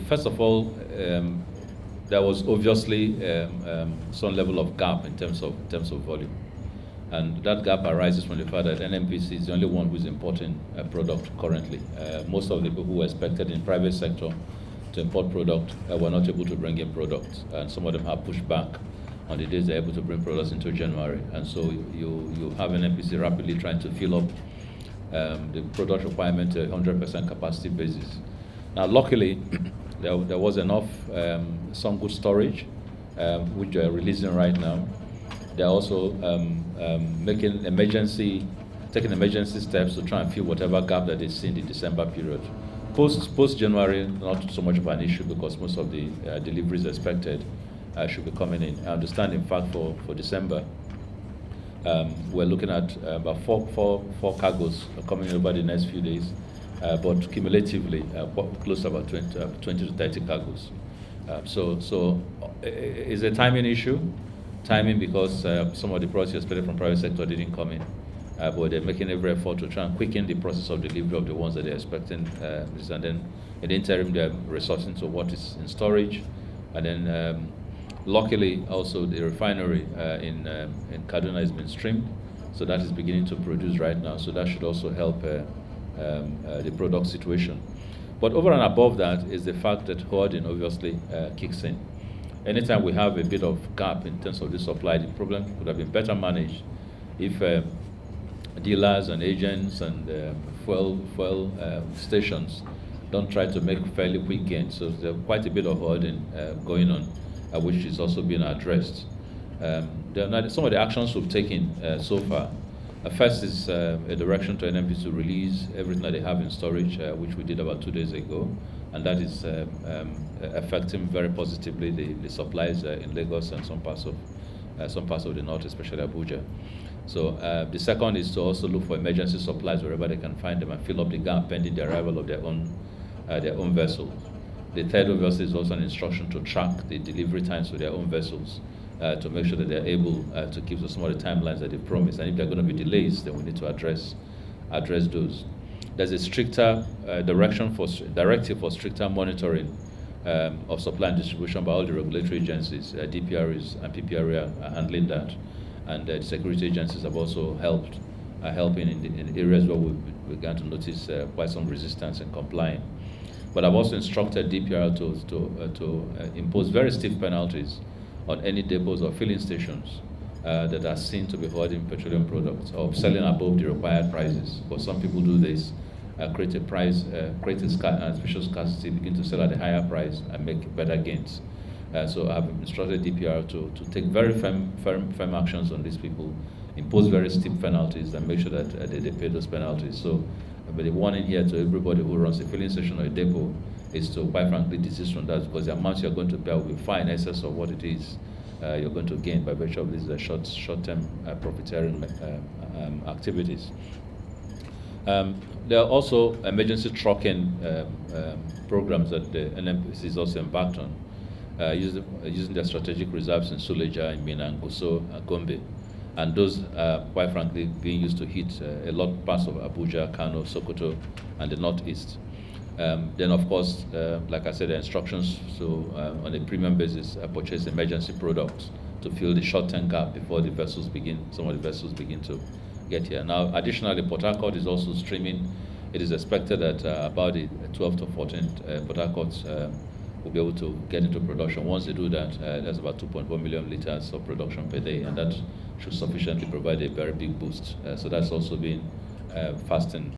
First of all, there was obviously some level of gap in terms of volume, and that gap arises from the fact that NNPC is the only one who is importing a product currently. Most of the people who were expected in private sector to import product were not able to bring in products, and some of them have pushed back on the days they're able to bring products into January, and so you have NNPC rapidly trying to fill up the product requirement to 100% capacity basis. Now, luckily, there was enough, some good storage, which they're releasing right now. They're also taking emergency steps to try and fill whatever gap that they see in the December period. Post January, not so much of an issue because most of the deliveries expected should be coming in. I understand, in fact, for December, we're looking at about four cargoes coming in over the next few days, but cumulatively close to about 20 to 30 cargoes. So it's a timing issue. Timing because some of the products expected from private sector didn't come in, but they're making every effort to try and quicken the process of delivery of the ones that they're expecting. And then in the interim, they're resorting to what is in storage, and then luckily also the refinery in Kaduna has been streamed, so that is beginning to produce right now. So that should also help the product situation. But over and above that is the fact that hoarding obviously kicks in. Anytime we have a bit of gap in terms of the supply, the problem could have been better managed if dealers and agents and fuel stations don't try to make fairly quick gains. So there's quite a bit of hoarding going on, which is also being addressed. Some of the actions we've taken so far. First is a direction to NNPC to release everything that they have in storage, which we did about 2 days ago, and that is affecting very positively the supplies in Lagos and some parts of the north, especially Abuja. So the second is to also look for emergency supplies wherever they can find them and fill up the gap pending the arrival of their own vessels. The third, obviously, is also an instruction to track the delivery times for their own vessels to make sure that they're able to keep to some of the timelines that they promised. And if there are going to be delays, then we need to address those. There's a stricter directive for stricter monitoring of supply and distribution by all the regulatory agencies. DPRs and PPRA are handling that, and the security agencies have also helping in areas where we began to notice quite some resistance in complying. But I've also instructed DPR to impose very stiff penalties on any depots or filling stations that are seen to be hoarding petroleum products or selling above the required prices. Because some people do this, create a special scarcity, begin to sell at a higher price and make better gains. So I've instructed DPR to take very firm actions on these people, impose very steep penalties, and make sure that they pay those penalties. So, but the warning here to everybody who runs a filling station or a depot is to, quite frankly, desist from that, because the amount you're going to pay will be far in excess of what it is you're going to gain by virtue of these short-term profiteering activities. There are also emergency trucking programs that the NNPC is also embarked on, using their strategic reserves in Suleja, in Mina, Gusau, and Gombe. And those are, quite frankly, being used to hit a lot of parts of Abuja, Kano, Sokoto, and the northeast. Then, of course, like I said, the instructions to, on a premium basis, purchase emergency products to fill the short-term gap before some of the vessels begin to get here. Now, additionally, Port Harcourt is also streaming. It is expected that about the 12th to 14th, Port Harcourt will be able to get into production. Once they do that, that's about 2.1 million liters of production per day, and that should sufficiently provide a very big boost. So that's also been fastened.